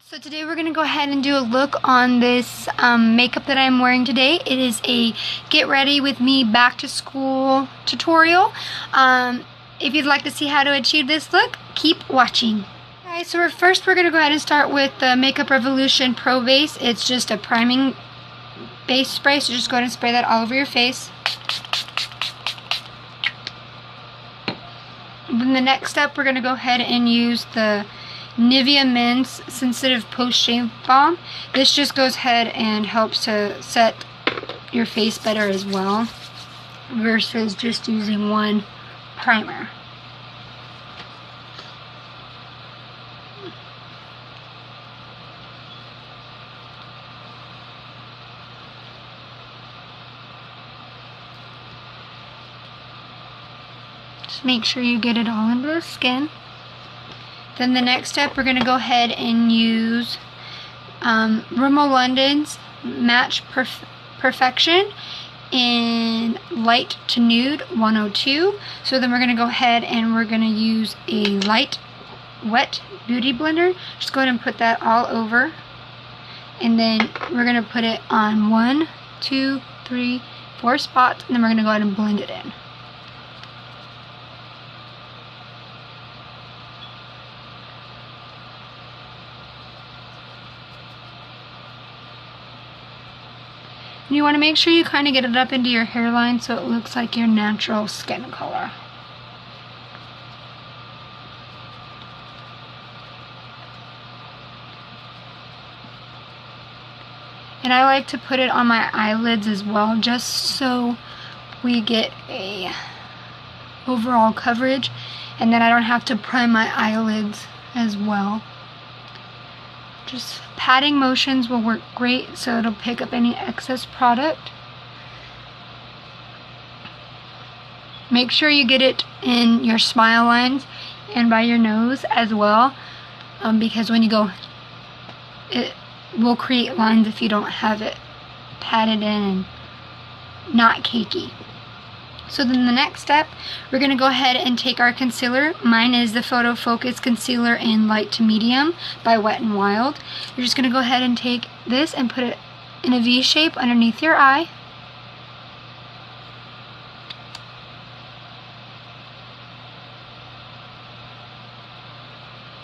So today we're going to go ahead and do a look on this makeup that I'm wearing today. It is a get ready with me back to school tutorial. If you'd like to see how to achieve this look, keep watching. Alright, so first we're going to go ahead and start with the Makeup Revolution Pro Base. It's just a priming base spray, so just go ahead and spray that all over your face. And then the next step, we're going to go ahead and use the Nivea Men's Sensitive Post Shave Balm. This just goes ahead and helps to set your face better as well, versus just using one primer. Just make sure you get it all into the skin. Then the next step, we're going to go ahead and use Rimmel London's Match Perfection in Light to Nude 102. So then we're going to go ahead and we're going to use a light wet beauty blender. Just go ahead and put that all over. And then we're going to put it on 1, 2, 3, 4 spots. And then we're going to go ahead and blend it in. You want to make sure you kind of get it up into your hairline so it looks like your natural skin color. And I like to put it on my eyelids as well, just so we get a overall coverage, and then I don't have to prime my eyelids as well. Just patting motions will work great, so it'll pick up any excess product. Make sure you get it in your smile lines and by your nose as well, because when you go, it will create lines if you don't have it patted in and not cakey. So then the next step, we're going to go ahead and take our concealer. Mine is the Photo Focus Concealer in Light to Medium by Wet n Wild. You're just going to go ahead and take this and put it in a V shape underneath your eye.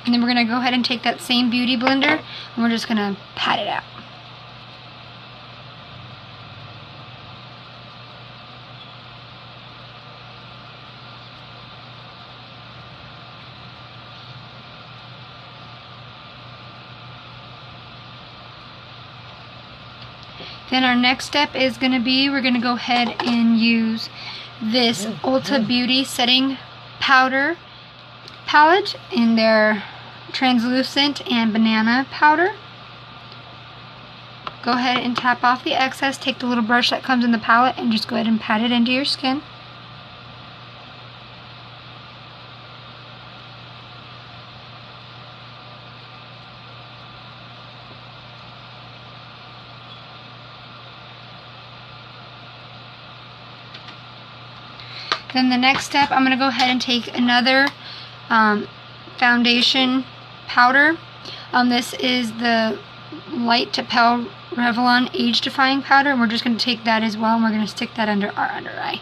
And then we're going to go ahead and take that same beauty blender and we're just going to pat it out. Then our next step is going to be, we're going to go ahead and use this Ulta Beauty Setting Powder palette in their translucent and banana powder. Go ahead and tap off the excess, take the little brush that comes in the palette and just go ahead and pat it into your skin. Then the next step, I'm going to go ahead and take another foundation powder. This is the Light to Pale Revlon Age Defying powder, and we're just going to take that as well, and we're going to stick that under our under eye.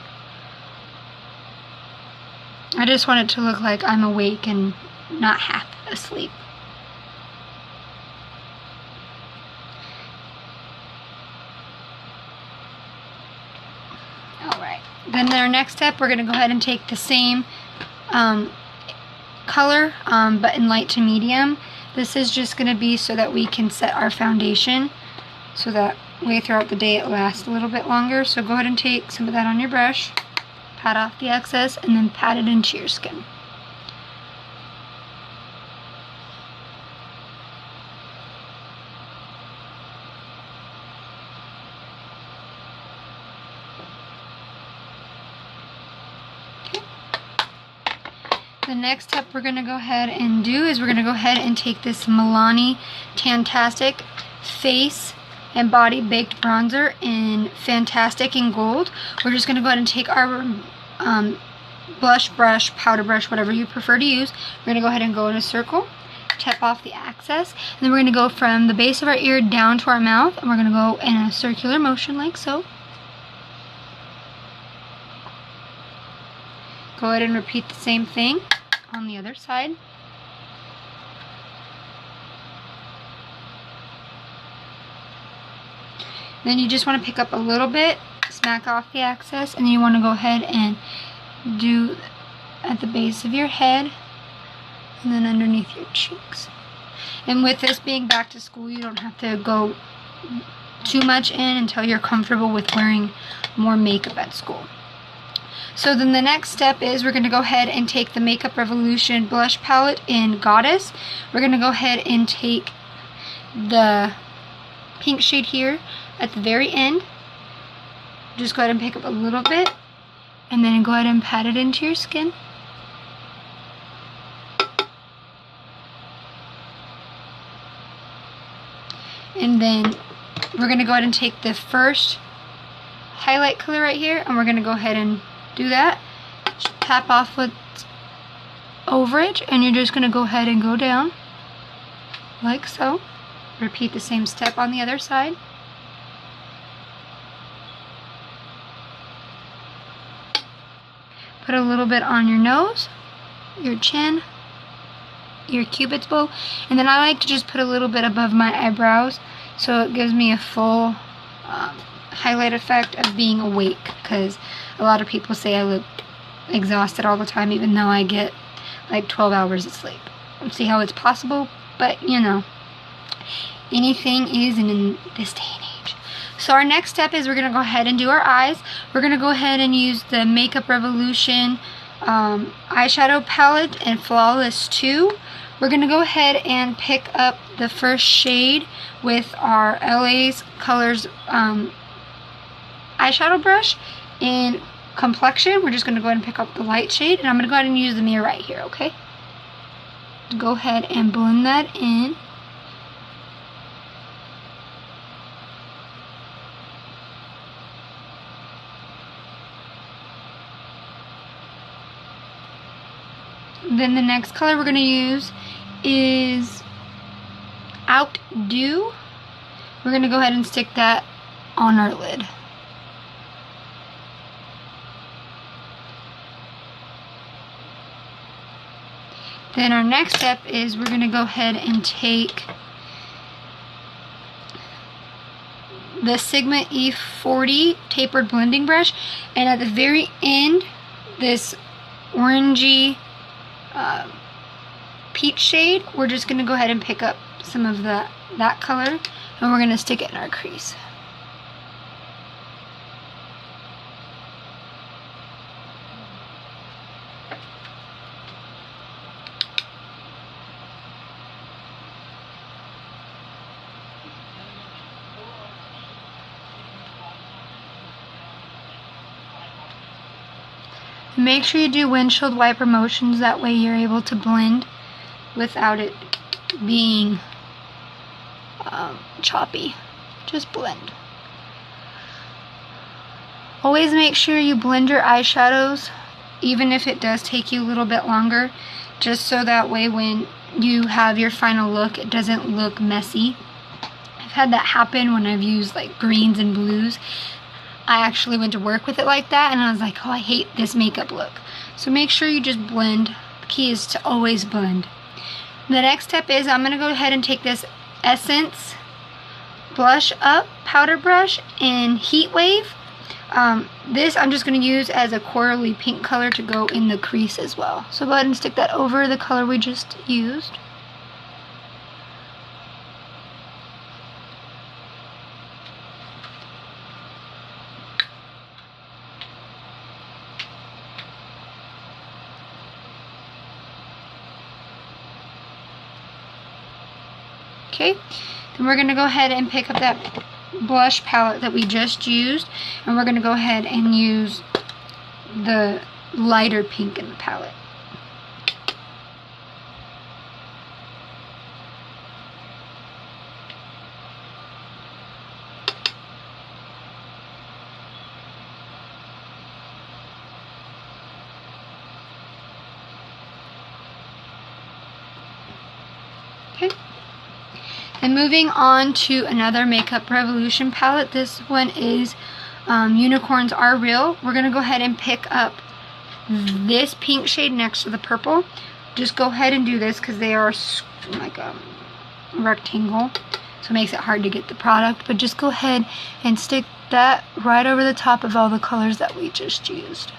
I just want it to look like I'm awake and not half asleep. Then our next step, we're going to go ahead and take the same color, but in light to medium. This is just going to be so that we can set our foundation, so that way throughout the day it lasts a little bit longer. So go ahead and take some of that on your brush, pat off the excess, and then pat it into your skin. The next step we're going to go ahead and do is we're going to go ahead and take this Milani-Fantastic Face and Body Baked Bronzer in Fantastic in Gold. We're just going to go ahead and take our blush brush, powder brush, whatever you prefer to use. We're going to go ahead and go in a circle tap off the excess. And then we're going to go from the base of our ear down to our mouth. And we're going to go in a circular motion like so. Go ahead and repeat the same thing on the other side. Then you just want to pick up a little bit, smack off the excess, and then you want to go ahead and do at the base of your head and then underneath your cheeks. And with this being back to school, you don't have to go too much in until you're comfortable with wearing more makeup at school. So then the next step is we're going to go ahead and take the Makeup Revolution blush palette in Goddess. We're going to go ahead and take the pink shade here at the very end. Just go ahead and pick up a little bit and then go ahead and pat it into your skin. And then we're going to go ahead and take the first highlight color right here, and we're going to go ahead and do that. Just tap off what's over it, and you're just going to go ahead and go down like so. Repeat the same step on the other side. Put a little bit on your nose, your chin, your cupid's bow, and then I like to just put a little bit above my eyebrows so it gives me a full highlight effect of being awake, because a lot of people say I look exhausted all the time even though I get like 12 hours of sleep. Let's see how it's possible, but you know, anything is in this day and age. So our next step is we're going to go ahead and do our eyes. We're going to go ahead and use the Makeup Revolution eyeshadow palette in Flawless 2. We're going to go ahead and pick up the first shade with our LA's Colors eyeshadow brush in Complexion. We're just going to go ahead and pick up the light shade, and I'm going to go ahead and use the mirror right here, okay? Go ahead and blend that in. Then the next color we're going to use is Outdo. We're going to go ahead and stick that on our lid. Then our next step is we're going to go ahead and take the Sigma E40 tapered blending brush, and at the very end, this orangey peach shade, we're just going to go ahead and pick up some of that color, and we're going to stick it in our crease. Make sure you do windshield wiper motions, that way you're able to blend without it being choppy. Just blend. Always make sure you blend your eyeshadows, even if it does take you a little bit longer, just so that way when you have your final look, it doesn't look messy. I've had that happen when I've used like greens and blues. I actually went to work with it like that, and I was like, oh, I hate this makeup look. So make sure you just blend. The key is to always blend. The next step is I'm going to go ahead and take this Essence Blush Up powder brush in Heat Wave. This I'm just going to use as a corally pink color to go in the crease as well. So go ahead and stick that over the color we just used. Okay, then we're going to go ahead and pick up that blush palette that we just used, and we're going to go ahead and use the lighter pink in the palette. And moving on to another Makeup Revolution palette. This one is Unicorns Are Real. We're going to go ahead and pick up this pink shade next to the purple. Just go ahead and do this because they are like a rectangle. So it makes it hard to get the product. But just go ahead and stick that right over the top of all the colors that we just used.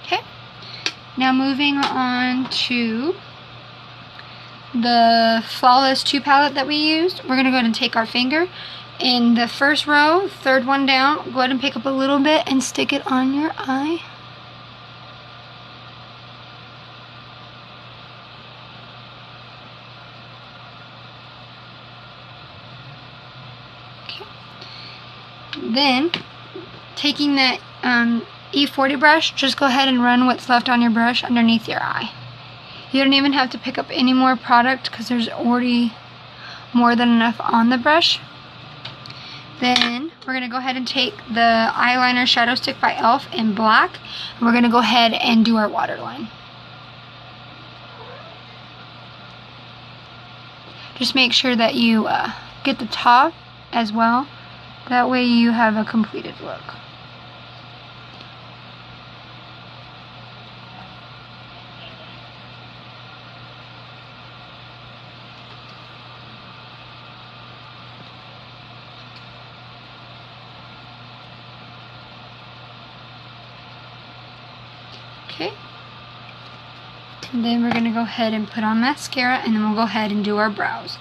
Okay, now moving on to the Flawless 2 palette that we used. We're going to go ahead and take our finger in the first row, third one down, go ahead and pick up a little bit and stick it on your eye. Okay. Then, taking that E40 brush, just go ahead and run what's left on your brush underneath your eye. You don't even have to pick up any more product because there's already more than enough on the brush. Then we're going to go ahead and take the Eyeliner Shadow Stick by e.l.f. in black. And we're going to go ahead and do our waterline. Just make sure that you get the top as well. That way you have a completed look. Okay, and then we're going to go ahead and put on mascara, and then we'll go ahead and do our brows.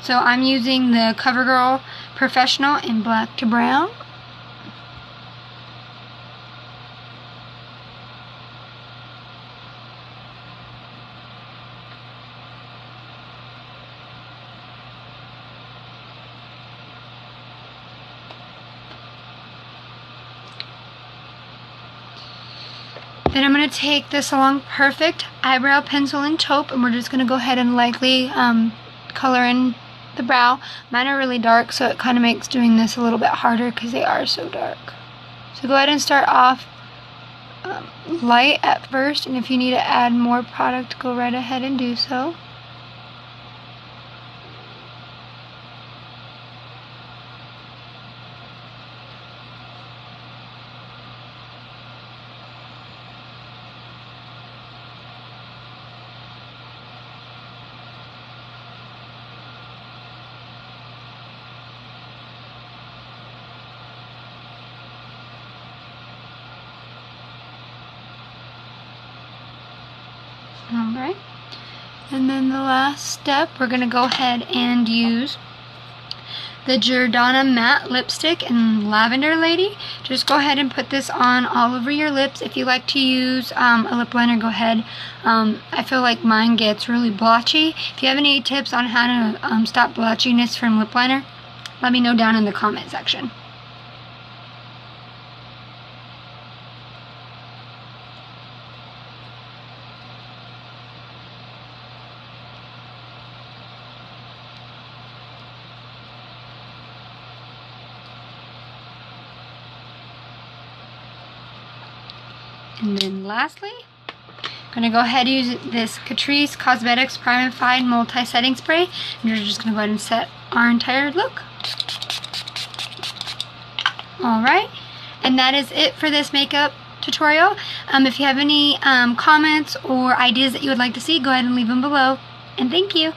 So I'm using the CoverGirl Professional in black to brown. Then I'm going to take the Salon Perfect eyebrow pencil in taupe, and we're just going to go ahead and lightly color in the brow. Mine are really dark, so it kind of makes doing this a little bit harder because they are so dark. So go ahead and start off light at first, and if you need to add more product, go right ahead and do so. Alright, and then the last step, we're going to go ahead and use the Jordana matte lipstick in Lavender Lady. Just go ahead and put this on all over your lips. If you like to use a lip liner, go ahead. I feel like mine gets really blotchy. If you have any tips on how to stop blotchiness from lip liner, let me know down in the comment section. And then lastly, I'm going to go ahead and use this Catrice Cosmetics Prime and Fine Multi-Setting Spray. And we're just going to go ahead and set our entire look. Alright, and that is it for this makeup tutorial. If you have any comments or ideas that you would like to see, go ahead and leave them below. And thank you.